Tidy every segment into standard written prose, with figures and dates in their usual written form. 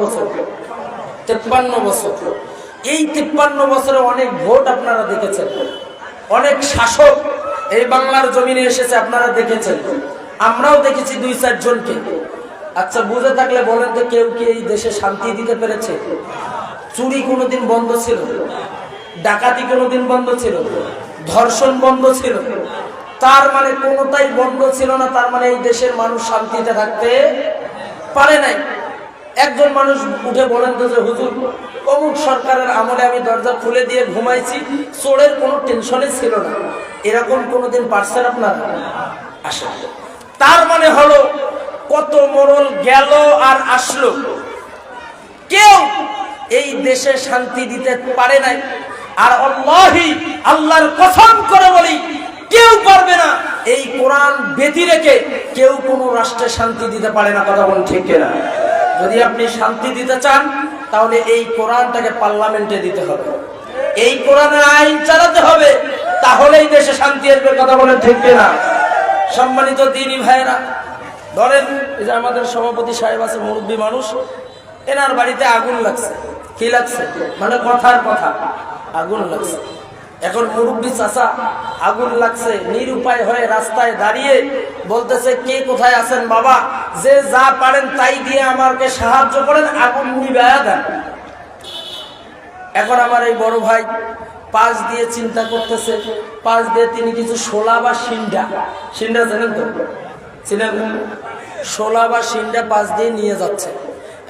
বছর 53 বছর। এই 53 বছরে অনেক ভোট আপনারা দেখেছেন, অনেক শাসক এই বাংলার জমিনে এসেছে আপনারা দেখেছেন, আমরাও দেখেছি 2-4 জনকে। আচ্ছা, বুঝে থাকলে বলেন তো, কেউ কি এই দেশে শান্তি দিতে পেরেছে? চুরি কোনোদিন বন্ধ ছিল? ডাকাতি কোনোদিন বন্ধ ছিল? ধর্ষণ বন্ধ ছিল? তার মানে কোনোটাই বন্ধ ছিল না। তার মানে এই দেশের মানুষ শান্তিতে থাকতে পারে নাই। একজন মানুষ উঠে বলেন তো যে হুজুর, অমুক সরকারের আমলে আমি দরজা খুলে দিয়ে ঘুমাইছি, চোরের কোনো টেনশনই ছিল না, এরকম কোনোদিন পারছেন আপনারা? আসে। তার মানে হলো কত মোড়ল গেল আর আসলো, কেউ এই দেশে শান্তি দিতে পারে নাই। আর আল্লাহি, আল্লাহর কসম করে বলি, কেউ পারবে না। এই কোরআন ব্যতি রেখে কেউ কোনো রাষ্ট্রে শান্তি দিতে পারে না। কথা বলুন ঠিক কিনা? যদি আপনি শান্তি দিতে চান তাহলে এই কোরআনটাকে পার্লামেন্টে দিতে হবে, এই কোরআনের আইন চালাতে হবে, তাহলেই দেশে শান্তি আসবে। কথা বলেন ঠিক কিনা? সম্মানিত দ্বীনি ভাইয়েরা, ধরেন এই যে আমাদের সভাপতি সাহেব আছে, মুরব্বী মানুষ, এনার বাড়িতে আগুন লাগছে। কি লাগছে? মানে কথার কথা, আগুন লাগছে। এখন মুরব্বী চাচা, আগুন লাগছে, নিরুপায় হয়ে রাস্তায় দাঁড়িয়ে বলতেছে, কে কোথায় আছেন বাবা, যে যা পারেন তাই দিয়ে আমাকে সাহায্য করেন, আগুন নিভায়া দেন। এখন আমার এই বড় ভাই পাশ দিয়ে চিন্তা করতেছে, পাশ দিয়ে তিনি কিছু শোলা বা সিন্ডা, সিন্ডা জানেন তো? চিনেন? শোলা বা সিন্ডা পাশ দিয়ে নিয়ে যাচ্ছে।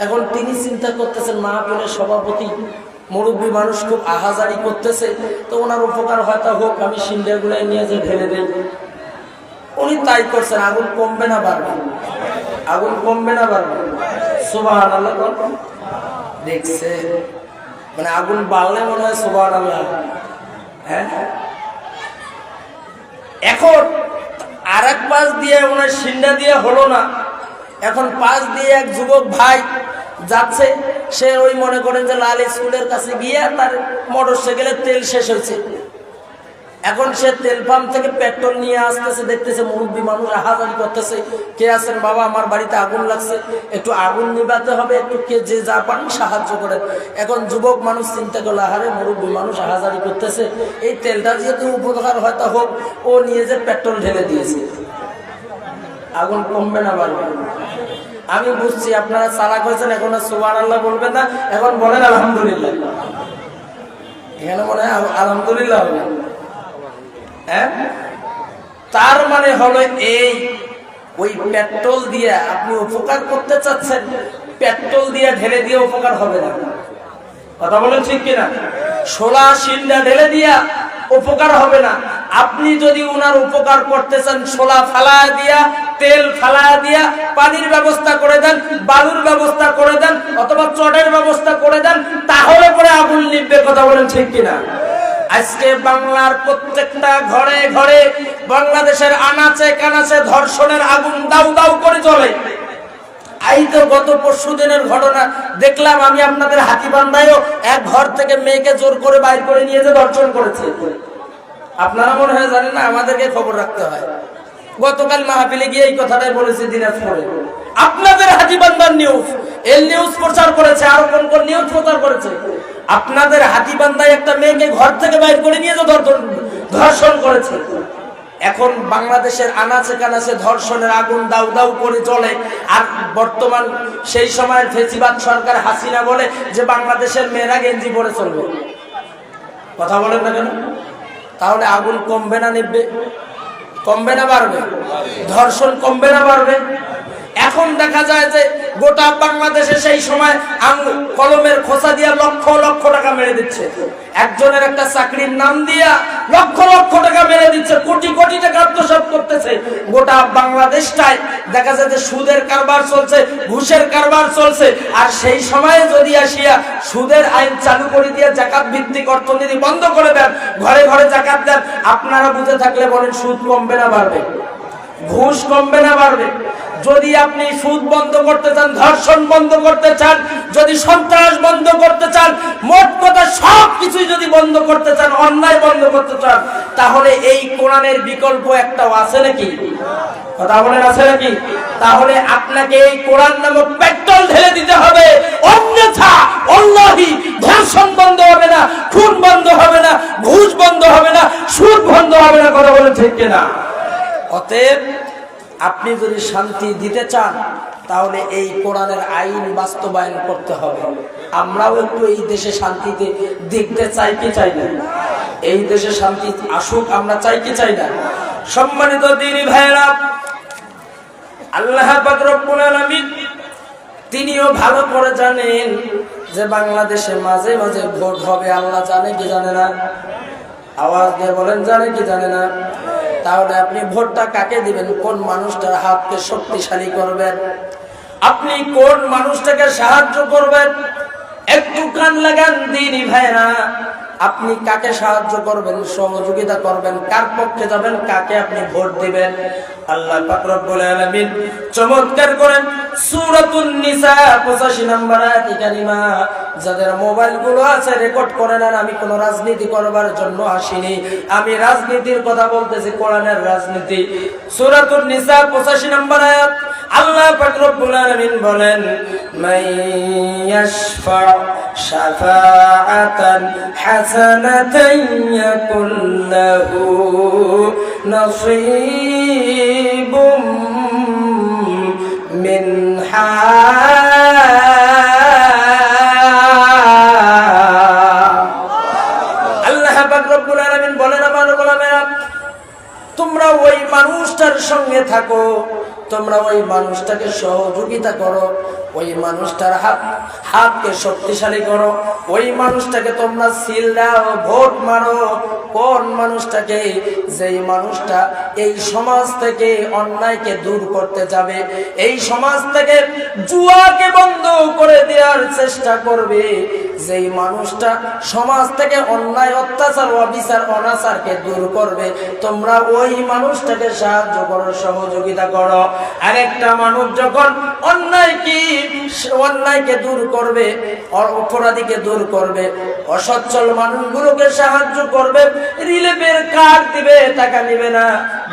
এখন তিনি চিন্তা করতেছেন, মাহফিলের সভাপতি মুরব্বী মানুষ, খুব আহাজারি করতেছে, তো ওনার উপকার হয়তো হোক, আমি সিন্ডাগুলো নিয়ে যে ঢেলে দেই। উনি তাই করছেন। আগুন কমবে না বাড়বে? আগুন কমবে না বাড়বে? সুবহানাল্লাহ। দেখছে মানে আগুন বাড়লে মনে হয় সুবহানাল্লাহ। হ্যাঁ, এখন আর এক পাশ দিয়ে ওনার সিন্ডা দিয়ে হলো না। এখন পাশ দিয়ে এক যুবক ভাই যাচ্ছে, সে ওই মনে করেন যে লাল স্কুলের কাছে গিয়ে তার মোটর সাইকেলের তেল শেষ হয়েছে। এখন সে তেল পাম্প থেকে পেট্রোল নিয়ে আসতেছে, দেখতেছে মুরব্বী মানুষ আহাজারি করতেছে, কে আছেন বাবা, আমার বাড়িতে আগুন লাগছে, একটু আগুন নিভাতে হবে, একটু কে যে যা পারেন সাহায্য করেন। এখন যুবক মানুষ চিন্তা করলো, আহারে মুরব্বী মানুষ আহাজারি করতেছে, এই তেলটা যেহেতু উপকার হয়তো হোক, ও নিয়ে যে পেট্রোল ঢেলে দিয়েছে। আগুন কমবে না বাড়বে? আমি বুঝছি আপনারা চালাক হয়েছেন, এখন সুবহানাল্লাহ বলবেন না, এখন বলেন আলহামদুলিল্লাহ। এখানে মনে হয় আলহামদুলিল্লাহ হবে। হ্যাঁ, তার মানে হলো এই, ওই পেট্রোল দিয়ে আপনি উপকার করতে চাচ্ছেন, পেট্রোল দিয়ে ঢেলে দিয়ে উপকার হবে না। কথা বলেন ঠিক কিনা? শোলা সিন্ডা ঢেলে দিয়া উপকার হবে না। আপনি যদি উনার উপকার করতে চান, শোলা ফালায়া দিয়া, তেল ফালায়া দিয়া, পানির ব্যবস্থা করে দেন, বালুর ব্যবস্থা করে দেন, অথবা চটের ব্যবস্থা করে দেন, তাহলে পরে আগুন নিভবে। কথা বলেন ঠিক কিনা? আজকে বাংলার প্রত্যেকটা ঘরে ঘরে, বাংলাদেশের আনাচে কানাচে ধর্ষণের আগুন দাউ দাউ করে চলে। এই তো গত পরশু দিনের ঘটনা দেখলাম আমি, আপনাদের হাতীবান্ধায়ও এক ঘর থেকে মেয়েকে জোর করে বাইর করে নিয়ে যে ধর্ষণ করেছে। আপনারা মনে হয় জানেন না, আমাদেরকে খবর রাখতে হয়। গতকাল মাহফিলে গিয়ে এই কথাটাই বলেছে দিনাজপুরে। আপনাদের হাতীবান্ধার নিউজ, এল নিউজ প্রচার করেছে, আরো কোন কোন নিউজ প্রচার করেছে। আপনাদের হাতীবান্ধায় একটা মেয়েকে ঘর থেকে বাইর করে নিয়ে যে ধর্ষণ করেছে। এখন বাংলাদেশের আনাচে কানাচে ধর্ষণের আগুন দাউ দাউ করে চলে। আর বর্তমান সেই সময়ের ফেসিবাদ সরকার হাসিনা বলে যে বাংলাদেশের মেয়েরা গেঞ্জি পরে চলবে। কথা বলেন না কেন? তাহলে আগুন কমবে না নিভবে? কমবে না বাড়বে? ধর্ষণ কমবে না বাড়বে? এখন দেখা যায় যে গোটা বাংলাদেশে সেই সময় কলমের খোসা দিয়া লক্ষ লক্ষ টাকা মেরে দিচ্ছে। একজনের একটা চাকরির নাম দিয়া লক্ষ লক্ষ টাকা মেরে দিচ্ছে, কোটি কোটি টাকা আত্মসাৎ করতেছে। গোটা বাংলাদেশটাই দেখা যায় যে সুদের কারবার চলছে, ঘুষের কারবার চলছে। আর সেই সময়ে যদি আসিয়া সুদের আইন চালু করে দিয়ে জাকাত ভিত্তিক অর্থনীতি বন্ধ করে দেন, ঘরে ঘরে জাকাত দেন, আপনারা বুঝে থাকলে বলেন সুদ কমবে না বাড়বে? ঘুষ কমবে না বাড়বে? যদি আপনি সুদ বন্ধ করতে চান, ধর্ষণ বন্ধ করতে চান, যদি সন্ত্রাস বন্ধ করতে চান, মোট কথা সবকিছুই যদি বন্ধ করতে চান, অন্যায় বন্ধ করতে চান, তাহলে এই কোরআনের বিকল্প একটাও আছে নাকি? কথা বলেন, আছে নাকি? তাহলে আপনাকে এই কোরআন নামক পেট্রোল ঢেলে দিতে হবে, অন্যথা আল্লাহি ধর্ষণ বন্ধ হবে না, খুন বন্ধ হবে না, ঘুষ বন্ধ হবে না, সুদ বন্ধ হবে না। কথা বলেন ঠিক কিনা? অতএব আপনি যদি শান্তি দিতে চান, তাহলে এই কোরআনের আইন বাস্তবায়ন করতে হবে। আমরাও একটু এই দেশে শান্তিতে দেখতে চাই কি চাই না? এই দেশে শান্তি আসুক, আমরা চাই কি চাই না? সম্মানিত দিনী ভাইরা, আল্লাহ পাক রব্বুল আলামিন তিনিও ভালো করে জানেন যে বাংলাদেশে মাঝে মাঝে ভোট হবে। আল্লাহ জানে কি জানে না? আওয়াজ দিয়ে বলেন, জানে কি জানে না? তাহলে আপনি ভোটটা কাকে দিবেন? কোন মানুষটার হাতকে শক্তিশালী করবেন? আপনি কোন মানুষটাকে সাহায্য করবেন? একটু কান লাগান দিনী ভাইরা, আপনি কাকে সাহায্য করবেন, সহযোগিতা করবেন, কার পক্ষে যাবেন, কাকে আপনি ভোট দিবেন? আল্লাহ পাক রব্বুল আলামিন চমৎকার করেন সূরাতুন নিসা 85 নম্বর আয়াত কারিমা, যাদের মোবাইল গুলো আছে রেকর্ড করে নেন। আমি কোন রাজনীতি করবার জন্য আসিনি, আমি রাজনীতির কথা বলতেছি, কোরআনের রাজনীতি। সূরাতুন নিসা 85 নম্বর আয়াত, আল্লাহ পাক রব্বুল আলামিন বলেন, মাইয়াশফা শাফাআতান হাসানাতান ইয়াকুল লাহু নাসীবুম মিনহা। আল্লাহ পাক রব্বুল আলামিন বলেন, আমার গোলামেরা, তোমরা ওই মানুষটার সঙ্গে থাকো, তোমরা ওই মানুষটাকে সহযোগিতা করো, ওই মানুষটার হাতকে শক্তিশালী করো, ওই মানুষটাকে তোমরা সিল দাও, ভোট মারো। কোন মানুষটাকে? যেই মানুষটা এই সমাজ থেকে অন্যায়কে দূর করতে যাবে, এই সমাজ থেকে জুয়াকে বন্ধ করে দেওয়ার চেষ্টা করবে, যেই মানুষটা সমাজ থেকে অন্যায়, অত্যাচার, অবিচার, অনাচারকে দূর করবে, তোমরা ওই মানুষটাকে সাহায্য করো, সহযোগিতা করো। আরেকটা মানুষ যখন অন্যায়কে দূর করবে, অপরাধীকে দূর করবে, অসচ্ছল মানুষগুলোকে সাহায্য করবে, রিলিফের কার্ড দিবে, টাকা নিবে না,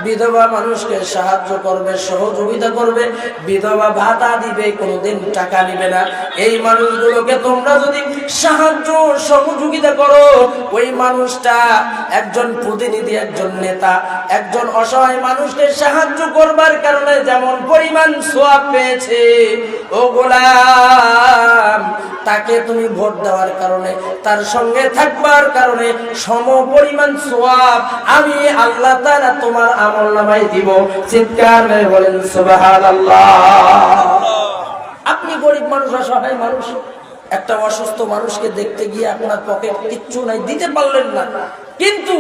বিধবা মানুষকে সাহায্য করবে, সহযোগিতা করবে, বিধবা ভাতা দিবে, কোনোদিন টাকা নিবে না। এই মানুষগুলোকে তোমরা যদি সাহায্য সহযোগিতা করো, ওই মানুষটা একজন প্রতিনিধি, একজন নেতা, একজন অসহায় মানুষকে সাহায্য করবার কারণে যেমন পরিমাণ সওয়াব পেয়েছে, ও গোলাম, তাকে তুমি ভোট দেওয়ার কারণে, তার সঙ্গে থাকবার কারণে সম পরিমাণ সওয়াব আমি আল্লাহ তাআলা তোমার আমলনামায় দিব। চিৎকার করে বলেন সুবহানাল্লাহ। আপনি গরিব মানুষ, অসহায় মানুষ, একটা অসুস্থ মানুষকে দেখতে গিয়ে আপনার পকেট কিচ্ছু নাই, দিতে পারলেন না, কিন্তু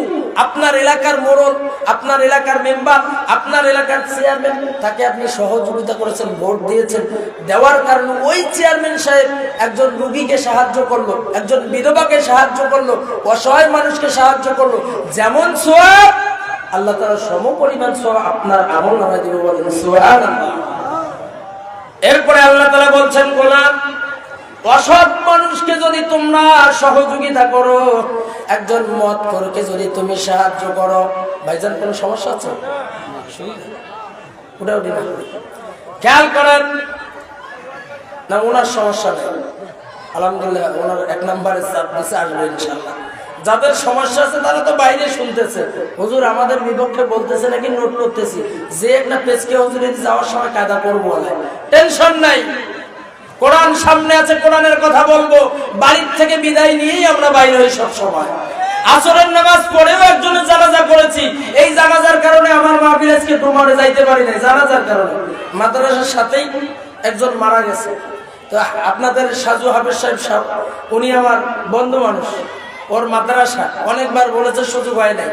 আপনার এলাকার মোড়ল, আপনার এলাকার মেম্বার, আপনার এলাকার চেয়ারম্যান, তাকে আপনি সহযোগিতা করেছেন, ভোট দিয়েছেন, দেওয়ার কারণে ওই চেয়ারম্যান সাহেব একজন রোগীকে সাহায্য করলো, একজন বিধবাকে সাহায্য করলো, অসহায় মানুষকে সাহায্য করলো, যেমন সওয়াব আল্লাহ তাআলা সম পরিমাণ সওয়াব আপনার আমলনামায় দিবেন। বলেন সুবহানাল্লাহ। এরপরে আল্লাহ তাআলা বলছেন, গোলাম, অসৎ মানুষকে যদি তোমরা সহযোগিতা করো, একজন মদখোরকে যদি তুমি সাহায্য করো, ভাইজান কোনো সমস্যা আছে? খেয়াল করেন না, ওনার সমস্যা নেই, আলহামদুলিল্লাহ, ওনার 1 নম্বরে সার্ভিসে আসবে ইনশাআল্লাহ। যাদের সমস্যা আছে তারা তো বাইরে শুনতেছে, হুজুর আমাদের বিপক্ষে বলতেছে নাকি, নোট করতেছি, যে একটা পেজকে হুজুরের যাওয়ার সময় কায়দা করবো, টেনশন নাই, কোরআন সামনে আছে, কোরআনের কথা বলবো। বাড়ির থেকে বিদায় নিয়েই আমরা বাইরে হই সব সময়। আসরের নামাজ পড়েও একজনের জানাজা করেছি, এই জানাজার কারণে আমার মাহফিল আজকে ডোমারে যাইতে পারি নাই, জানাজার কারণে। মাদ্রাসার সাথেই একজন মারা গেছে, তো আপনাদের সাজু হাফেজ সাহেব, উনি আমার বন্ধু মানুষ, ওর মাদ্রাসা অনেকবার বলেছে, সুযোগ হয় নাই,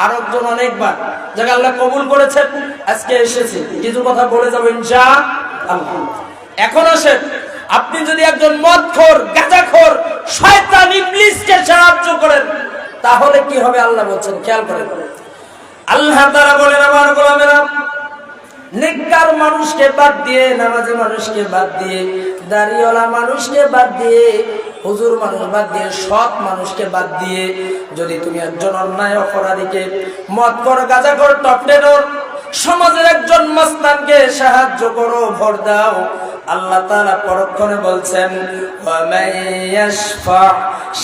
আর একজন অনেকবার, যাকে আল্লাহ কবুল করেছেন, আজকে এসেছি, কিছু কথা বলে যাবো ইনশাআল্লাহ। এখন আসেন, আপনি যদি একজন মদখোর, গাঁজাখোর, শয়তান, ইবলিসকে সাহায্য করেন, তাহলে কি হবে আল্লাহ বলছেন, খেয়াল করেন। আল্লাহ তাআলা বলেন, আমার গোলামেরা, নেককার মানুষকে বাদ দিয়ে, নামাজি মানুষকে বাদ দিয়ে, দাড়িওয়ালা মানুষকে বাদ দিয়ে, হুজুর মানুষ বাদ দিয়ে, সৎ মানুষকে বাদ দিয়ে যদি তুমি একজন অন্যায় অপরাধীকে, মদখোর, গাঁজাখোর, টপটেনর, সমাজের একজন মাস্তানকে সাহায্য করো, ভোট দাও, আল্লাহ তাআলা পরক্ষণে বলছেন ওয়া মাইয়াশফা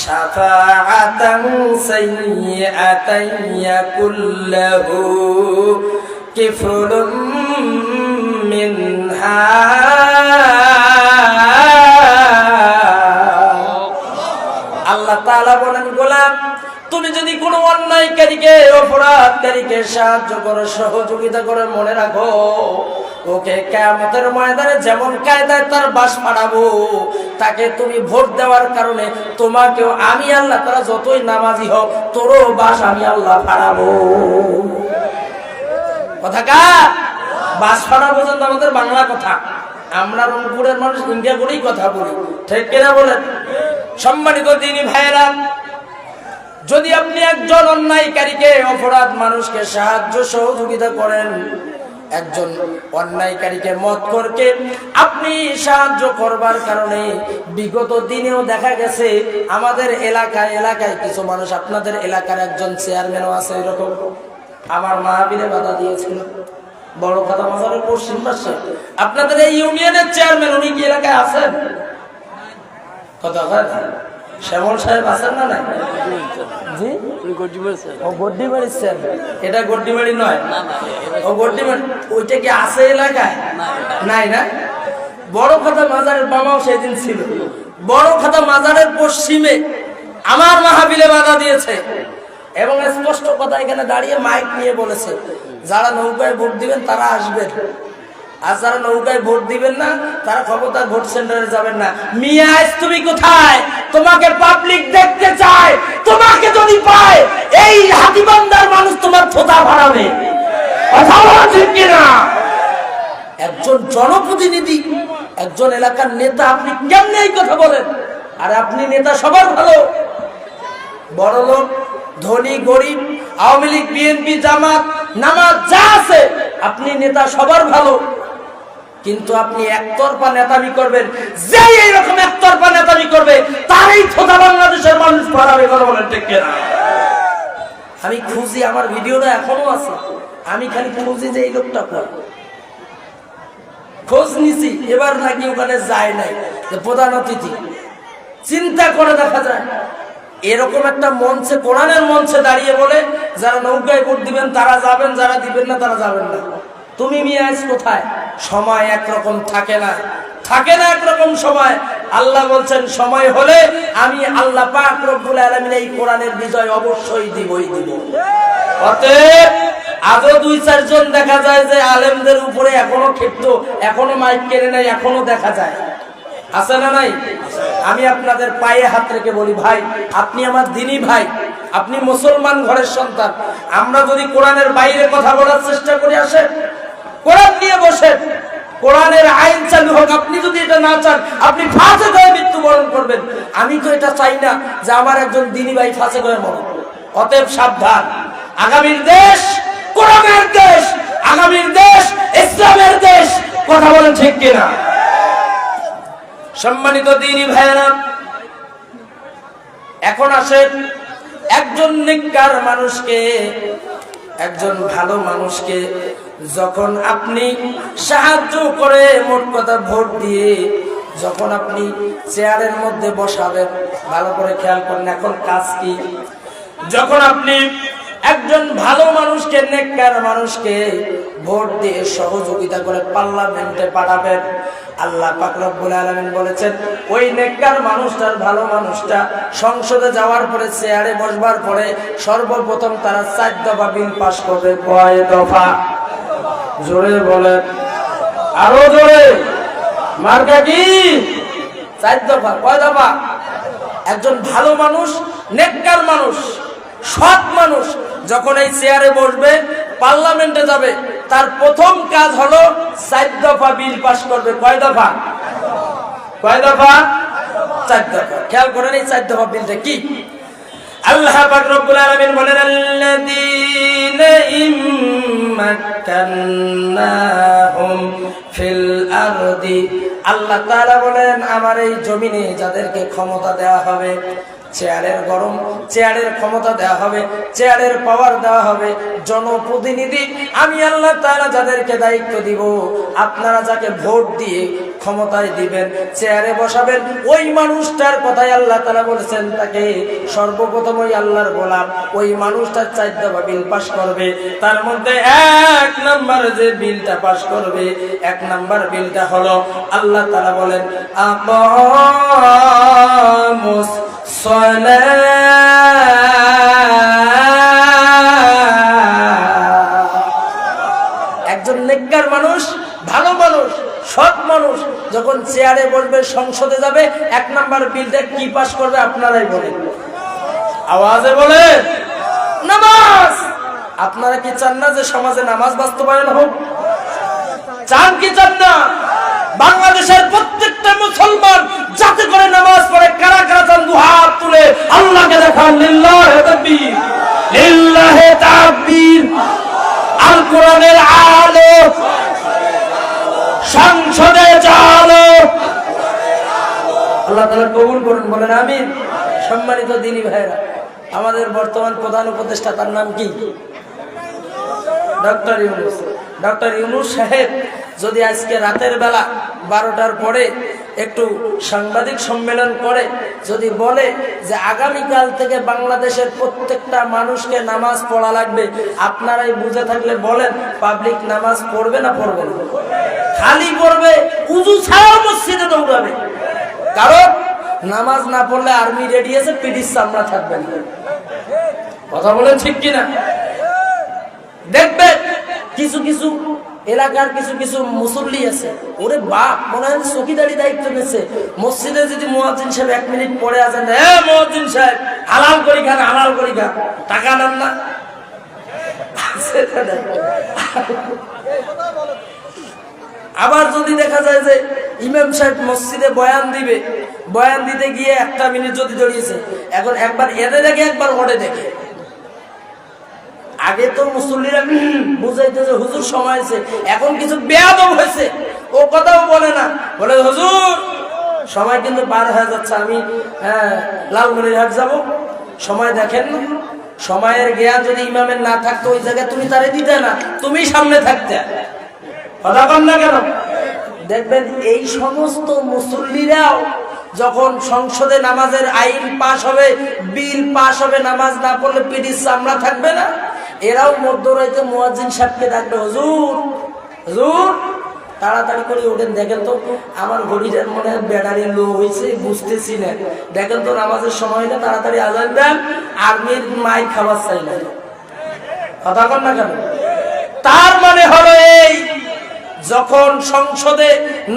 শাফাআতান সাইয়্যাতান ইয়াকুল্লাহু কিফলুম মিনহা। আল্লাহ তাআলা বলেন, গোলাম তুমি যদি কোনো অন্যায়কারীকে, অপরাধকারীকে সাহায্য করো, সহযোগিতা করে, মনে রাখো ওকে কিয়ামতের ময়দানে যেমন কায়দায় তার বাস পাড়াবো, তাকে তুমি ভোট দেওয়ার কারণে তোমাকেও আমি আল্লাহ তাআলা যতই নামাজি হোক তোরও বাস আমি আল্লাহ পাড়াবো। কথা কার? বাস পাড়া পর্যন্ত আমাদের বাংলা কথা, আমরা রংপুরের মানুষ ইন্ডিয়া করেই কথা বলি, ঠিক কিনা বলেন? সম্মানিত দিনী ভাইয়েরা, যদি আপনি একজন অন্যায়কারীকে, অপরাধ মানুষকে সাহায্য সহযোগিতা করেন, একজন অন্যায়কারীকে, মদখোরকে আপনি সাহায্য করবার কারণে বিগত দিনেও দেখা গেছে আমাদের এলাকায় কিছু মানুষ, আপনাদের এলাকার একজন চেয়ারম্যানও আছে এরকম, আমার মাহফিলে বাধা দিয়েছিল, বড় কথা মাজারের পশ্চিম পাশে আপনাদের এই ইউনিয়নের চেয়ারম্যান, উনি কি এলাকায় আছেন? কথা শ্যামল সাহেব আছেন না? নাই জি, ও গড্ডিবাড়ির চেয়ারম্যান। এটা গড্ডিবাড়ি নয়, ও গড্ডিবাড়ি। ওইটা কি আছে এলাকায়? নাই না? বড় কথা মাজারের বামাও সেদিন ছিল, বড় কথা মাজারের পশ্চিমে আমার মাহফিলে বাধা দিয়েছে এবং স্পষ্ট কথা এখানে দাঁড়িয়ে মাইক নিয়ে বলেছে, যারা নৌকায় ভোট দিবেন তারা আসবেন, আর যারা নৌকায় ভোট দিবেন না তারা খবরদার ভোট সেন্টারে যাবেন না। মিয়া তুমি কোথায়? তোমাকে পাবলিক দেখতে চায়, তোমাকে যদি পায় এই হাতিবান্দার মানুষ তোমার থোতা ভাড়াবে। কথা বলা ঠিক কিনা? একজন জনপ্রতিনিধি, একজন এলাকার নেতা, আপনি কেমনে এই কথা বলেন? আর আপনি নেতা সবার ভালো, বড় লোক, ধনী, গরিব, আওয়ামী লীগ, বিএনপি, জামাত, নামাজ যা আছে, আপনি নেতা সবার ভালো, কিন্তু আপনি একতরফা নেতামি করবেন। যে এইরকম একতরফা নেতামি করবে তারই থোতা বাংলাদেশের মানুষ পালাবে। কথা বলেন ঠিক কিনা? আমি খুঁজি, আমার ভিডিওটা এখনো আছে, আমি খালি খুঁজি যে এই লোকটা কয়, খোঁজ নিছি, এবার নাকি ওখানে যায় নাই, প্রধান অতিথি। চিন্তা করে দেখা যায় এরকম একটা মঞ্চে, কোরআনের মঞ্চে দাঁড়িয়ে বলে যারা নৌকায় ভোট দিবেন তারা যাবেন, যারা দিবেন না তারা যাবেন না। তুমি মিয়াজ কোথায়? সময় একরকম থাকে না, থাকে না একরকম সময়। আল্লাহ বলছেন সময় হলে আমি আল্লাহ পাক রব্বুল আলামিন এই কোরআনের বিজয় অবশ্যই দিবই দিব। অতএব আজও 2-4 জন দেখা যায় যে আলেমদের উপরে এখনো ক্ষিপ্ত, এখনো মাইক কেড়ে নেয়, এখনো দেখা যায়, আছে না নাই? আমি আপনাদের পায়ে হাত রেখে বলি, ভাই আপনি আমার দিনী ভাই, আপনি মুসলমান ঘরের সন্তান। আমরা যদি কোরআনের বাইরে কথা বলার চেষ্টা করি, আসেন কোরআন নিয়ে বসেন, কোরআনের আইন চালু হোক। আপনি যদি এটা না চান, আপনি ফাঁসে হয়ে মৃত্যুবরণ করবেন। আমি তো এটা চাই না যে আমার একজন দিনী ভাই ফাঁসে হয়ে মরণ। অতএব সাবধান, আগামীর দেশ কোরআনের দেশ, আগামীর দেশ ইসলামের দেশ। কথা বলেন ঠিক কিনা? সম্মানিত দিনী ভাইয়েরা, এখন আসেন একজন নেককার মানুষকে, একজন ভালো মানুষকে যখন আপনি সাহায্য করে, মোট কথা ভোট দিয়ে যখন আপনি চেয়ারের মধ্যে বসাবেন, ভালো করে খেয়াল করেন এখন কাজ কি। যখন আপনি একজন ভালো মানুষকে, নেককার মানুষকে ভোট দিয়ে সহযোগিতা করে পার্লামেন্টে পাঠাবেন, আল্লাহ পাক রব্বুল আলামিন বলেছেন ওই নেককার মানুষটার, ভালো মানুষটা সংসদে যাওয়ার পরে, চেয়ারে বসবার পরে সর্বপ্রথম তারা 4 দফা বিল পাস করবে। কয় দফা? জোরে বলেন, আরো জোরে। মার্কা কি? 4 দফা। কয় দফা? একজন ভালো মানুষ, নেককার মানুষ, সৎ মানুষ যখন এই চেয়ারে বসবে, পার্লামেন্টে যাবে, তার প্রথম কাজ হলো 4 দফা বিল পাস করবে। কয় দফা? কয় দফা? 4 দফা। খেয়াল করেন এই 4 দফা বিলটা কি। আল্লাহ পাক রব্বুল আলামিন বলেন আল্লাযীনা ইম্মাক্কান্নাহুম ফিল আরদি, আল্লাহ তাআলা বলেন আমার এই জমিনে যাদেরকে ক্ষমতা দেওয়া হবে, চেয়ারের ক্ষমতা দেওয়া হবে, চেয়ারের পাওয়ার দেওয়া হবে, জনপ্রতিনিধি আমি আল্লাহ তাআলা যাদেরকে দায়িত্ব দিব, আপনারা যাকে ভোট দিয়ে ক্ষমতায় দিবেন, চেয়ারে বসাবেন, ওই মানুষটার কথাই আল্লাহ তাআলা বলেছেন তাকে সর্বপ্রথম ওই আল্লাহর গোলাম ওই মানুষটার 4 দফা বিল পাস করবে। তার মধ্যে 1 নাম্বার যে বিলটা পাস করবে, 1 নাম্বার বিলটা হলো আল্লাহ তাআলা বলেন আকামুস একজন নেককার মানুষ, ভালো মানুষ, সৎ মানুষ যখন চেয়ারে বসবে, সংসদে যাবে, 1 নাম্বার বিলটা কি পাস করবে আপনারাই বলেন, আওয়াজে বলেন নামাজ। আপনারা কি চান না যে সমাজে নামাজ বাস্তবায়ন হোক? চান কি চান না? বাংলাদেশের প্রত্যেকটা মুসলমান যাতে করে নামাজ পড়ে, কারা কারা চান দুই হাত তুলে আল্লাহকে দেখান, লিল্লাহি তাকবীর, লিল্লাহি তাকবীর। আল কোরআনের আলো সংসদে চালো, আল্লাহ তাআলা কবুল করুন, বলেন আমিন। সম্মানিত দিনী ভাইরা, আমাদের বর্তমান প্রধান উপদেষ্টা তার নাম কি? ডক্টর ইউনূস। ডক্টর ইউনূস সাহেব যদি আজকে রাতের বেলা 12টার পরে একটু সাংবাদিক সম্মেলন করে যদি বলে যে আগামীকাল থেকে বাংলাদেশের প্রত্যেকটা মানুষকে নামাজ পড়া লাগবে, আপনারাই বুঝে থাকলে বলেন পাবলিক নামাজ পড়বে না পড়বে না? খালি পড়বে, উযু ছাড়াও মসজিদে দৌড়াবে। কারণ নামাজ না পড়লে আর্মি রেডি আছে, পিডির চামড়া থাকবে না। কথা বলেন ঠিক কিনা? দেখবে কিছু কিছু এলাকার কিছু কিছু মুসল্লি আছে, ওরে বাপ মনে হয় চকিদারি দায়িত্ব নিচ্ছে, মসজিদে যদি মুয়াজ্জিন সাহেব 1 মিনিট পরে আছেন, মুয়াজ্জিন সাহেব হালাল করি খান, হালাল করি খান, টাকা নেন না। আবার যদি দেখা যায় যে ইমাম সাহেব মসজিদে বয়ান দিবে, বয়ান দিতে গিয়ে 1টা মিনিট যদি দাঁড়িয়েছে, এখন একবার এদের দেখে একবার ওরে দেখে। আগে তো মুসল্লিরা বুঝাইতে যে হুজুর সময় আছে, এখন কিছু বেয়াদব হয়েছে, ও কথাও বলে না, বলে হুজুর সময় কিন্তু পার হয়ে যাচ্ছে, আমি লালমনিরহাট যাব, সময় দেখেন না। সময়ের জ্ঞান যদি ইমামের না থাকতো ওই জায়গায় তুমি তারে দিতে না, তুমি সামনে থাকতে। কথা বল না কেন? দেখবেন এই সমস্ত মুসল্লিরাও যখন সংসদে নামাজের আইন পাশ হবে, বিল পাশ হবে, নামাজ না পড়লে পিঠির চামড়া থাকবে না, এরাও মধ্যরাতে মুয়াজ্জিন সাহেবকে ডাকবে, হুজুর হুজুর তাড়াতাড়ি করে ওঠেন, দেখেন তো আমার ঘড়িটার মনে হয় ব্যাটারি লো হয়েছে, বুঝতেছি না, দেখেন তো নামাজের সময় না, তাড়াতাড়ি আজান দেন, আর্মির মাই খাবার চাই না। কথা বল না কেন? তার মানে হলো এই, যখন সংসদে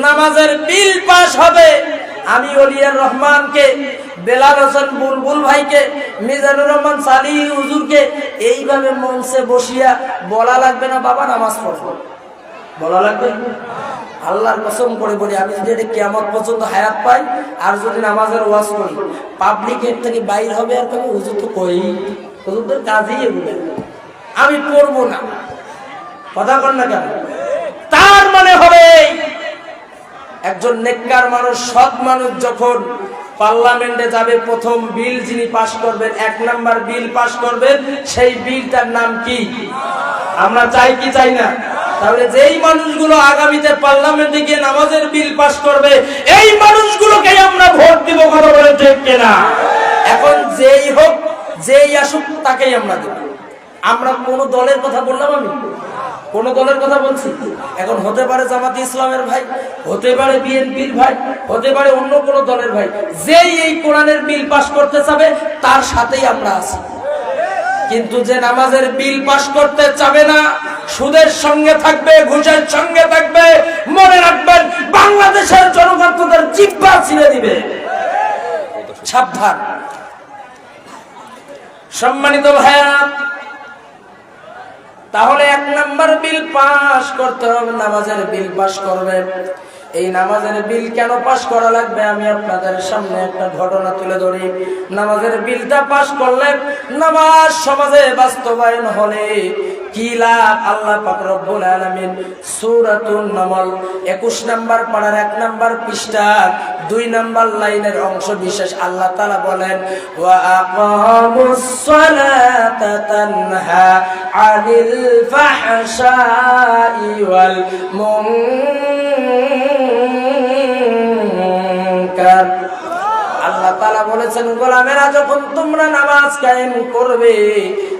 নামাজের বিল পাশ হবে, আমি ওলিয়ার রহমানকে, বেলাল হোসেন বুলবুল ভাইকে, মিজানুর রহমান সালি হুজুরকে এইভাবে মঞ্চে বসিয়া বলা লাগবে না বাবা নামাজ পড়ো, বলা লাগবে? আল্লাহর কসম করে বলি, আমি যদি কিয়ামত পর্যন্ত হায়াত পাই আর যদি নামাজের ওয়াজ করি, পাবলিক এর থেকে বাইর হবে আর কবে হুজুর তো কই, হুজুরদের কাজই এগুলো, আমি পড়বো না। কথা বল না কেন? তার মানে হবে একজন নেককার মানুষ, সৎ মানুষ যখন পার্লামেন্টে যাবে, প্রথম বিল যিনি পাশ করবেন, 1 নাম্বার বিল পাশ করবেন, সেই বিলটার নাম কি? আমরা চাই কি চাই না? তাহলে যেই মানুষগুলো আগামীতে পার্লামেন্টে গিয়ে নামাজের বিল পাশ করবে, এই মানুষগুলোকে আমরা ভোট দিব। কথা বলে ঠিক কিনা? এখন যেই হোক, যেই আসুক, তাকেই আমরা দেব। আমরা কোন দলের কথা বললাম? আমি কোন দলের কথা বলছি? এখন হতে পারে জামাতে ইসলামের ভাই, হতে পারে বিএনপির ভাই, হতে পারে অন্য কোন দলের ভাই, যেই এই কোরআনের বিল পাশ করতে চাবে তার সাথেই আমরা আছি। কিন্তু যে নামাজের বিল পাশ করতে চাবে না, সুদের সঙ্গে থাকবে, ঘুষের সঙ্গে থাকবে, মনে রাখবেন বাংলাদেশের জনগণ তাদের জিহ্বা ছিঁড়ে দিবে। সাবধান। সম্মানিত ভাইরা, তাহলে 1 নাম্বার বিল পাস করতে হবে, নামাজের বিল পাস করবেন। এই নামাজের বিল কেন পাশ করা লাগবে আমি আপনাদের সামনে একটা ঘটনা তুলে ধরি। নামাজের বিলটা পাশ করলে, নামাজ সমাজে বাস্তবায়ন হলে কি লাভ? আল্লাহ পাক রব্বুল আলামিন সূরাতুন নামল 21 নম্বর পারার 1 নম্বর পৃষ্ঠা 2 নম্বর লাইনের অংশ বিশেষ আল্লাহ তাআলা বলেন, ওয়া আকামুস সালাতা তানহা আনিল ফাহশাই ওয়াল মুনকার। আল্লাহ তাআলা বলেছেন, গোলামেরা যখন তোমরা নামাজ কায়েম করবে,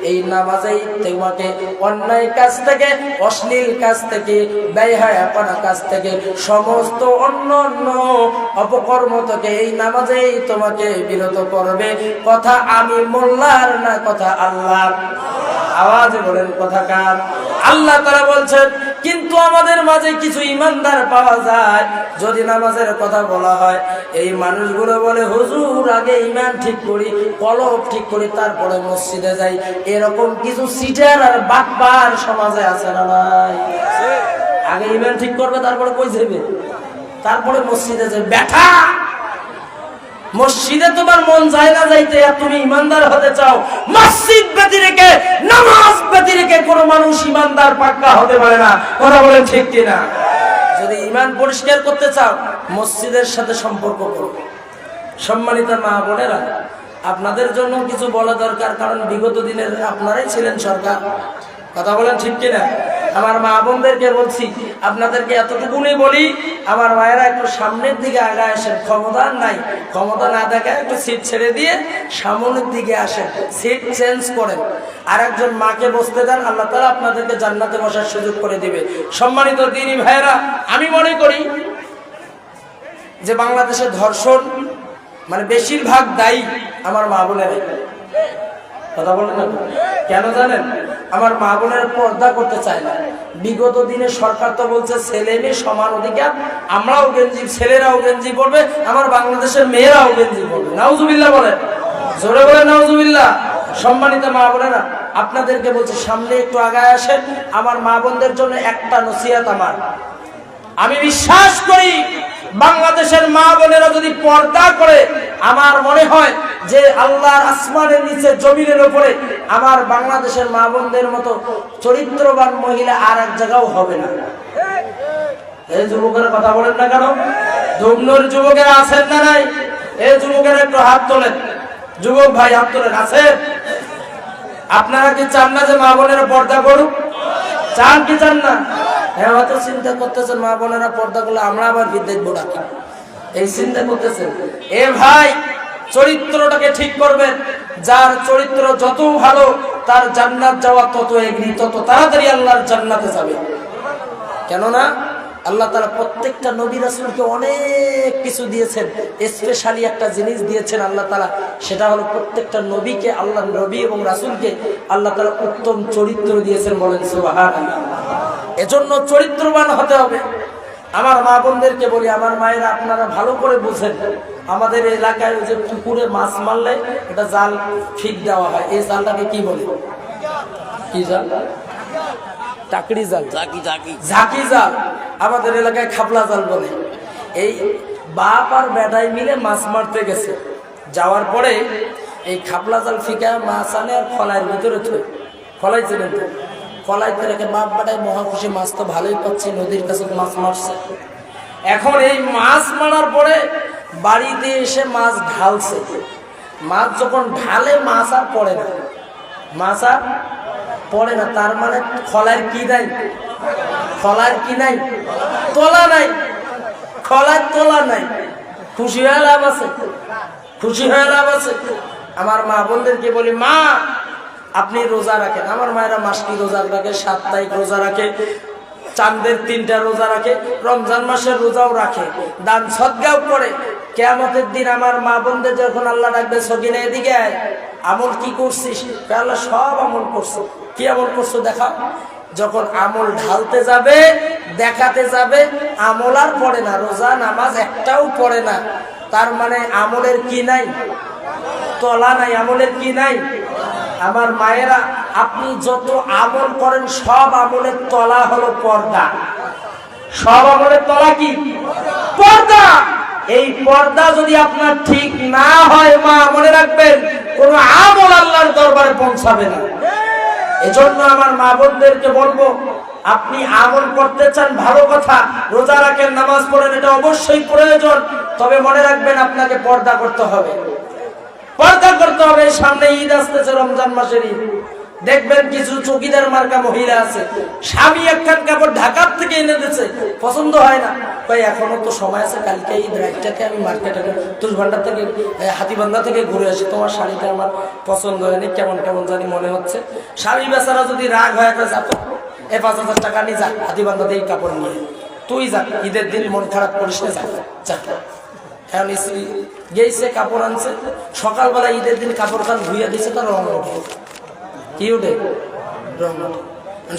এই নামাজেই তোমাকে অন্যায় কাজ থেকে, অশ্লীল কাজ থেকে, বেহায়াপনা কাজ থেকে, সমস্ত অন্য অপকর্ম থেকে এই নামাজেই তোমাকে বিরত করবে। কথা আমি মোল্লার না, কথা আল্লাহর। আওয়াজে বলেন কথা কার? আল্লাহ তাআলা বলছেন। কিন্তু আমাদের মাঝে কিছু ইমানদার পাওয়া যায়, যদি নামাজের কথা বলা হয় এই মানুষগুলো বলে, হুজুর আগে ইমান ঠিক করি, কলব ঠিক করি, তারপরে মসজিদে যাই। এরকম কিছু সিটার আর বাটপার সমাজে আছে না ভাই? আগে ইমান ঠিক করবে, তারপরে কই যাবে, তারপরে মসজিদে যাবে। ব্যাটা, মসজিদে তোমার মন যায় না যাইতে, আর তুমি ইমানদার হতে চাও। মসজিদ ব্যতি রেখে, নামাজ ব্যতি রেখে কোনো মানুষ ইমানদার পাক্কা হতে পারে না। কথা বলেন ঠিক কিনা? যদি ইমান পরিষ্কার করতে চাও, মসজিদের সাথে সম্পর্ক করো। সম্মানিত মা বোনেরা, আপনাদের জন্য কিছু বলা দরকার, কারণ বিগত দিনের আপনারাই ছিলেন সরকার। কথা বলেন ঠিক কিনা? আমার মা বোনদেরকে বলছি, আপনাদেরকে এতটুকুনি বলি, আমার মায়েরা একটু সামনের দিকে আগায় আসেন। ক্ষমতা নাই, ক্ষমতা না দেখায় একটু সিট ছেড়ে দিয়ে সামনের দিকে আসেন, সিট চেঞ্জ করেন, আর একজন মাকে বসতে দেন। আল্লাহ তাআলা আপনাদেরকে জান্নাতে বসার সুযোগ করে দিবে। সম্মানিত দিনী ভাইয়েরা, আমি মনে করি যে বাংলাদেশের ধর্ষণ মানে বেশিরভাগ দায়ী আমার মা বোনেরাই। কথা বলেন না কেন জানেন? আমার মা বোনের পর্দা করতে চায় না। বিগত দিনে সরকার তো বলছে ছেলে মেয়ে সমান অধিকার, আমরাও গেঞ্জি, ছেলেরাও গেঞ্জি পরবে, আমার বাংলাদেশের মেয়েরাও গেঞ্জি পরবে। নাউজুবিল্লাহ বলেন, জোরে বলেন নাউজুবিল্লাহ। সম্মানিত মা বোনেরা, আপনাদেরকে বলছে সামনে একটু আগায় আসেন। আমার মা বোনদের জন্য একটা নসিহত আমার, আমি বিশ্বাস করি বাংলাদেশের মা বোনেরা যদি পর্দা করে, আমার মনে হয় যে আল্লাহর আসমানের নিচে জমিনের উপরে আমার বাংলাদেশের মা বোনদের মতো চরিত্রবান মহিলা আর এক জায়গাও হবে না। এই যুবকের কথা বলেন না কেন? ধুমনোর যুবকেরা আছেন না নাই? এই যুবকেরা একটু হাত তোলেন, যুবক ভাই হাত তোলেন। আছেন? আপনারা কি চান না যে মা বোনেরা পর্দা করুক? চান কি চান না? হ্যাঁ, হয়তো চিন্তা করতেছেন মা বোনেরা পর্দা করলে আমরা আবার বিদ্যুৎ বোড়া, এই চিন্তা করতেছেন। এ ভাই, চরিত্রটাকে ঠিক করবেন। যার চরিত্র যত ভালো, তার জান্নাত যাওয়া তত এগিয়ে, তত তাড়াতাড়ি আল্লাহর জান্নাতে যাবে। কেননা আল্লাহ তাআলা প্রত্যেকটা নবী রাসূলকে অনেক কিছু দিয়েছেন, স্পেশালি একটা জিনিস দিয়েছেন আল্লাহ তাআলা, সেটা হলো প্রত্যেকটা নবীকে, আল্লাহ নবী এবং রাসূলকে আল্লাহ তাআলা উত্তম চরিত্র দিয়েছেন। বলেন সুবহানাল্লাহ। এজন্য চরিত্রবান হতে হবে। আমার মা বোনদেরকে বলি, আমার মায়েরা আপনারা ভালো করে বুঝেন, আমাদের এলাকায় যে পুকুরে মাছ মারলে এটা জাল ফিক দেওয়া হয়, এই জালটাকে কি বলে? কি জাল? টাকরি জাল, ঝাঁকি জাল। আমাদের এলাকায় খাপলা জাল বলে। এই বাপ আর বেটাই মিলে মাছ মারতে গেছে, যাওয়ার পরে এই খাপলা জাল ফিকা মাছ আনে আর ফলাইয়ের ভিতরে থই। ফলাই ছিলেন তো, ফলাইতে রেখে বাপ বেটাই মহা খুশি, মাছ তো ভালোই পাচ্ছি, নদীর কাছে মাছ মারছে। এখন এই মাছ মারার পরে বাড়িতে এসে মাছ ঢালছে। মাছ যখন ঢালে মাছ আর পড়ে না, মাছ আর পড়ে না। তার মানে খলার কি নাই? খলার কি নাই? তোলা নাই। খলার তোলা নাই। খুশি হয়ে লাভ আছে? খুশি হয়ে লাভ আছে? আমার মা বোনদেরকে বলি, মা আপনি রোজা রাখেন। আমার মায়েরা মাসটি রোজা রাখে, 7 তারিখ রোজা রাখে, চাঁদের 3টা রোজা রাখে, রমজান মাসের রোজাও রাখে, দান সদকাও করে। কিয়ামতের দিন আমার মা বোনদের যখন আল্লাহ ডাকবে, সকিনা এদিকে আয়, আমল কি করছিস? আল্লাহ সব আমল করছো। কি আমল করছো দেখাও। যখন আমল ঢালতে যাবে, দেখাতে যাবে, আমল আর পড়ে না, রোজা নামাজ একটাও পড়ে না। তার মানে আমলের কি নাই? তলা নাই। আমলের কি নাই? আমার মায়েরা, আপনি যত আমল করেন সব আমলের তলা হলো পর্দা। সব আমলের তলা কি? পর্দা। এই পর্দা যদি আপনার ঠিক না হয় মা, মনে রাখবেন কোন আমল আল্লাহর দরবারে পৌঁছাবে না। এজন্য আমার মা বোনদেরকে বলবো, আপনি আমল করতে চান ভালো কথা, রোজা রাখেন, নামাজ পড়েন, এটা অবশ্যই প্রয়োজন। তবে মনে রাখবেন আপনাকে পর্দা করতে হবে, পর্দা করতে হবে। সামনে ঈদ আসতেছে, রমজান মাসের ঈদ। দেখবেন কিছু চৌকিদার মার্কা মহিলা আছে, স্বামী একখান কাপড় ঢাকার থেকে এনে দিচ্ছে, পছন্দ হয় না, ভাই এখনো তো সময় আছে, কালকে ঈদ, রাতটাকে আমি মার্কেটে তুলভান্ডার থেকে, হাতিবান্ধা থেকে ঘুরে আসি, তোমার শাড়িটা আমার পছন্দ হয়নি, কেমন কেমন জানি মনে হচ্ছে। স্বামী বেচারা যদি রাগ হয়ে গেছে, 5,000 টাকা নিয়ে যা, হাতিবান্ধা থেকে কাপড় নিয়ে তুই যা, ঈদের দিন মন খারাপ করিস না, যা। এখন স্ত্রী গেছে, কাপড় আনছে, সকালবেলা ঈদের দিন কাপড় খান ধুইয়া দিচ্ছে, তার রং ওঠে, কি ওঠে? রং ওঠে।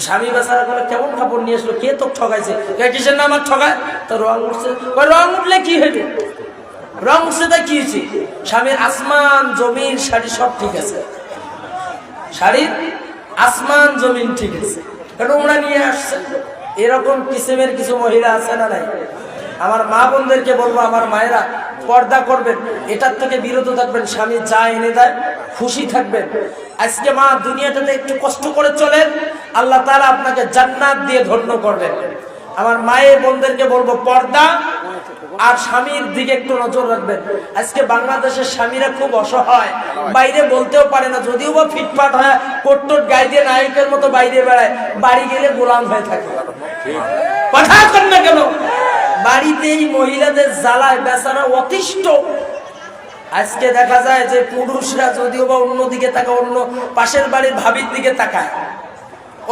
স্বামী বেচারা করে কেমন কাপড় নিয়ে আসলো, কে তো ঠকাইছে, কিসের নাম আর ঠকায়, তো রং উঠছে। রং উঠলে কি হইবে? রং উঠছে তাই কি হয়েছে? স্বামীর আসমান জমিন শাড়ি সব ঠিক আছে, শাড়ির আসমান জমিন ঠিক আছে, এটা ওরা নিয়ে আসছে। এরকম কিসিমের কিছু মহিলা আছে না নাই? আমার মা বোনদেরকে বলবো, আমার মায়েরা পর্দা করবেন, এটার থেকে বিরত থাকবেন। স্বামী যা এনে দেয় খুশি থাকবেন। আজকে মা দুনিয়াটাতে একটু কষ্ট করে চলেন, আল্লাহ তাআলা আপনাকে জান্নাত দিয়ে ধন্য করবেন। আমার মায়ের বোনদেরকে বলবো, পর্দা আর স্বামীর দিকে একটু নজর রাখবেন। আজকে বাংলাদেশের স্বামীরা খুব অসহায়, বাইরে বলতেও পারে না, যদিও বা ফিটফাট হয়, কোটটোট গায়ে দিয়ে নায়কের মতো বাইরে বেড়ায়, বাড়ি গেলে গোলাম হয়ে থাকে। কথা কন না কেন? বাড়িতেই মহিলাদের জ্বালায় বেচারা অতিষ্ঠ। আজকে দেখা যায় যে পুরুষরা যদিও বা অন্যদিকে তাকায়, অন্য পাশের বাড়ির ভাবির দিকে তাকায়,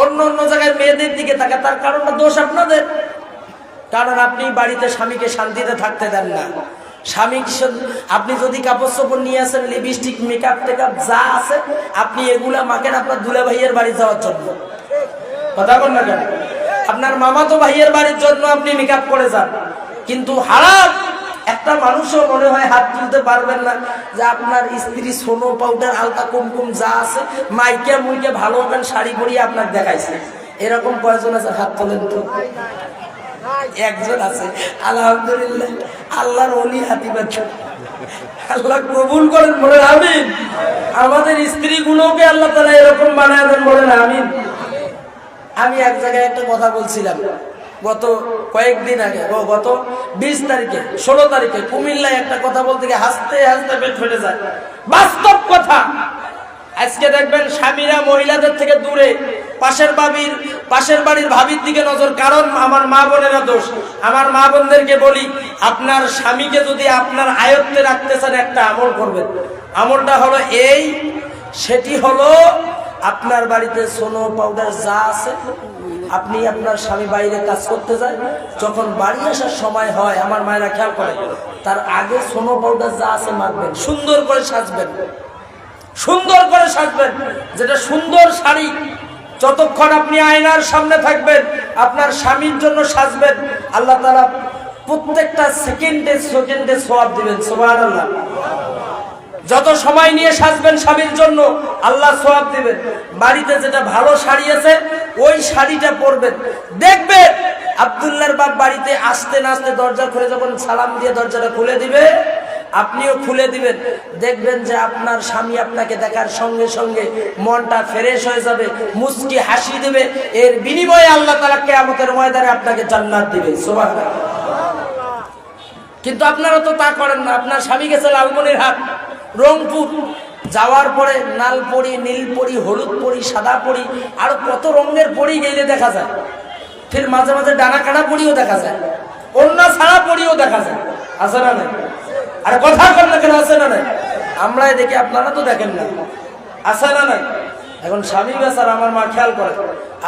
অন্য অন্য জায়গায় মেয়েদের দিকে তাকায়, তার কারণটা দোষ আপনাদের। কারণ আপনি বাড়িতে স্বামীকে শান্তিতে থাকতে দেন না। স্বামী, আপনি যদি কাপড় চোপড় নিয়ে আসেন, লিপস্টিক, মেকআপ টেকআপ যা আছে, আপনি এগুলা মাখেন আপনার দুলা ভাইয়ের বাড়ি যাওয়ার জন্য। কথা বল না কেন? আপনার মামাতো ভাইয়ের বাড়ির জন্য আপনি মেকআপ করে যান, কিন্তু হারাম একটা মানুষও মনে হয় হাত তুলতে পারবেন না যে আপনার স্ত্রী সোনো পাউডার, আলতা, কুমকুম যা আছে, মাইকে মুইকে ভালো গান শাড়ি পরিয়ে আপনার দেখাইছে। এরকম কয়জন আছে? হাত তোলেন তো। একজন আছে, আলহামদুলিল্লাহ, আল্লাহর ওলি হাতিবাচ্চা, আল্লাহ কবুল করেন, বলেন আমিন। আমাদের স্ত্রী গুলোকে আল্লাহ তাআলা এরকম বানায় দেন, বলেন আমিন। আমি এক জায়গায় একটা কথা বলছিলাম গত কয়েকদিন আগে, গত 20 তারিখে, 16 তারিখে কুমিল্লায় একটা কথা বলতে গিয়ে হাসতে হাসতে পেট ফেটে যায়। বাস্তব কথা। আজকে দেখবেন স্বামীরা মহিলাদের থেকে দূরে, পাশের বাড়ির ভাবির দিকে নজর। কারণ আমার মা বোনেরা দোষ। আমার মা বোনদেরকে বলি, আপনার স্বামীকে যদি আপনার আয়ত্তে রাখতে চান, একটা আমল করবেন। আমলটা হলো এই, সেটি হলো আপনার বাড়িতে সোনো পাউডার যা আছে, আপনি আপনার স্বামী বাইরে কাজ করতে যায়, যখন বাড়ি আসার সময় হয়, আমার মায়েরা খেয়াল করে, তার আগে সোনো পাউডার যা আছে মাখবেন, সুন্দর করে সাজবেন, সুন্দর করে সাজবেন। যেটা সুন্দর শাড়ি, যতক্ষণ আপনি আয়নার সামনে থাকবেন, আপনার স্বামীর জন্য সাজবেন, আল্লাহ তাআলা প্রত্যেকটা সেকেন্ডে সেকেন্ডে সওয়াব দিবেন। সুবহানাল্লাহ। যত সময় নিয়ে সাজবেন স্বামীর জন্য, আল্লাহ সওয়াব দিবেন। বাড়িতে যেটা ভালো শাড়ি আছে, ওই শাড়িটা পরবেন। দেখবেন আব্দুল্লাহর বাপ বাড়িতে আসতে না আসতে দরজা খুলে যখন সালাম দিয়ে দরজাটা খুলে দিবে, আপনিও খুলে দিবেন। দেখবেন যে আপনার স্বামী আপনাকে দেখার সঙ্গে সঙ্গে মনটা ফ্রেশ হয়ে যাবে, মুস্কি হাসি দেবে। এর বিনিময়ে আল্লাহ তাআলা কিয়ামতের ময়দানে আপনাকে জান্নাত দিবে। সুবহানাল্লাহ। কিন্তু আপনারা তো তা করেন না। আপনার স্বামী গেছে লালমনিরহাট, রংপুর, যাওয়ার পরে লাল পরি, নীল পরি, হলুদ পরি, সাদা পরি, আর কত রঙের পরি গেলে দেখা যায়। ফির মাঝে মাঝে ডানা কাটা পরিও দেখা যায়, অন্য ছাড়া পরিও দেখা যায়। আছে না নাই? আর কথা বলেন কেন? আছে না নাই? আমরাই দেখি, আপনারা তো দেখেন না। আছে না নাই? এখন স্বামী বেচারা, আমার মা খেয়াল করে,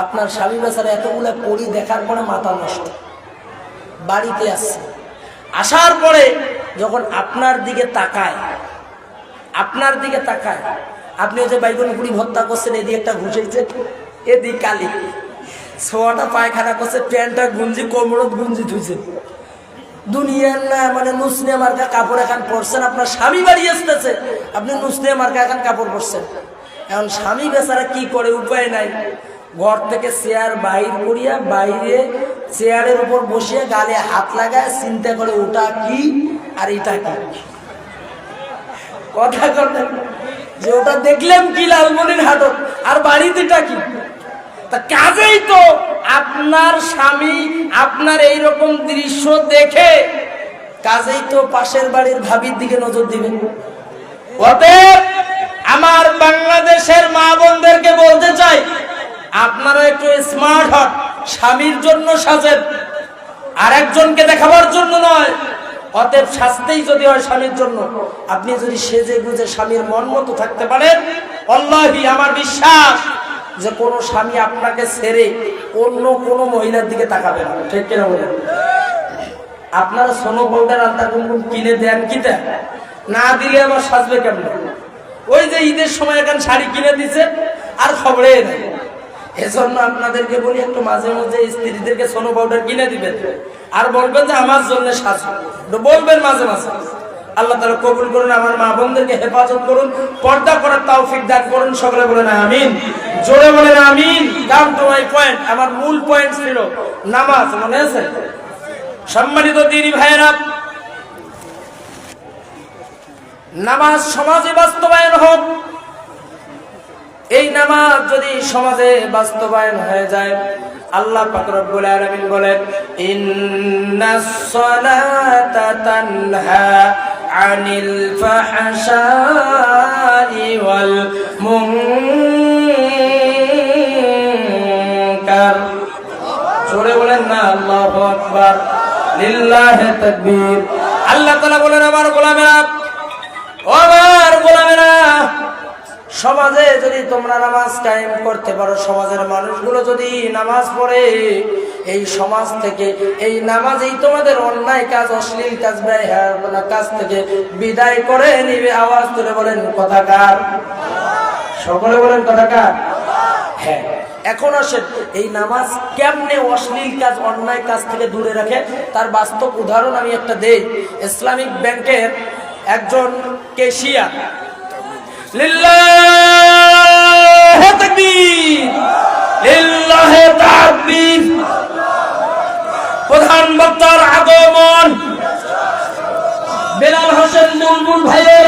আপনার স্বামী বেচারা এতগুলো পরি দেখার পরে মাথা নষ্ট। বাড়িতে আসছে, আসার পরে যখন আপনার দিকে তাকায়, আপনি যে বাইগন পুরি ভর্তা করছেন, এদিকে একটা ঘুষেছে, এদিকে কালি, ছোয়াটা পায়খানা করছে, প্যান্টটা গুঞ্জি, কোমরত গুঞ্জি ধুইছে, দুনিয়ার না মানে নুসনে মার্কা কাপড় এখন পরছেন। আপনার স্বামী বাড়ি আসতেছে, আপনি নুসনে মার্কা এখন কাপড় পরছেন। এখন স্বামী বেচারা কি করে? উপায় নাই, ঘর থেকে চেয়ার বাইর করিয়া বাইরে চেয়ারের উপর বসিয়ে গালে হাত লাগায় চিন্তা করে ওটা কি আর এটা কি, কথা কথা যে ওটা দেখলাম কি লালমনির হাটত আর বাড়িতেটা কি। তা কাজেই তো আপনার স্বামী আপনার এইরকম দৃশ্য দেখে কাজেই তো পাশের বাড়ির ভাবির দিকে নজর দিবেন। অতএব আমার বাংলাদেশের মা বোনদেরকে বলতে চাই, আপনারা একটু স্মার্ট হন, স্বামীর জন্য সাজেন, আর একজনকে দেখাবার জন্য নয়। অতএব সাজতেই যদি হয় স্বামীর জন্য, আপনি যদি সেজে গুজে স্বামীর মন মতো থাকতে পারেন, আল্লাহি আমার বিশ্বাস যে কোনো স্বামী আপনাকে ছেড়ে অন্য কোনো মহিলার দিকে তাকাবে না। ঠিক কিনা বলেন? আপনারা সোনো পাউডার আলতা কুমকুম কিনে দেন কি দেন না, দিলে আমার সাজবে কেমন? ওই যে ঈদের সময় এখন শাড়ি কিনে দিছে আর খবরে নেই। এজন্য আপনাদেরকে বলি, একটু মাঝে মাঝে স্ত্রীদেরকে সোনো পাউডার কিনে দিবেন আর বলবেন যে আমার জন্য সাজবে, বলবেন মাঝে মাঝে। আল্লাহ তাআলা কবুল করুন, আমার মা বোনদেরকে হেফাজত করুন, পর্দা করার তৌফিক দান করুন। সকলে বলেন আমিন, জোরে বলেন আমিন। কাম টু মাই পয়েন্ট, আমার মূল পয়েন্ট ছিল নামাজ, মনে আছে? সম্মানিত দিনী ভাইয়েরা, নামাজ সমাজে বাস্তবায়ন হোক। এই নামাজ যদি সমাজে বাস্তবায়ন হয়ে যায়, আল্লাহ পাক রব্বুল আলামিন বলেন, ইন্নাস সালাতা তানহা আনিল ফাহশাই ওয়াল মুনকার। জোরে বলেন না আল্লাহু আকবার, লিল্লাহি তাকবীর। আল্লাহ তাআলা বলেন, আমার গোলামেরা, আমার গোলামেরা, সমাজে যদি তোমরা নামাজ কায়েম করতে পারো, সমাজের মানুষগুলো যদি নামাজ পড়ে, এই সমাজ থেকে এই নামাজেই তোমাদের অন্যায় কাজ, অশ্লীল কাজ, বেহায়াপনা কাজ থেকে বিদায় করে নিবে। আওয়াজ তুলে বলেন কথাকার, সকলে বলেন কথাকার। হ্যাঁ, এখন আসেন, এই নামাজ কেমনে অশ্লীল কাজ, অন্যায় কাজ থেকে দূরে রাখে তার বাস্তব উদাহরণ আমি একটা দেই। ইসলামিক ব্যাংকের একজন ক্যাশিয়ার, লিল্লাহি তাকবীর, লিল্লাহি তাকবীর, প্রধান বক্তার আগমন, বেলাল হোসেন বুলবুল ভাইয়ের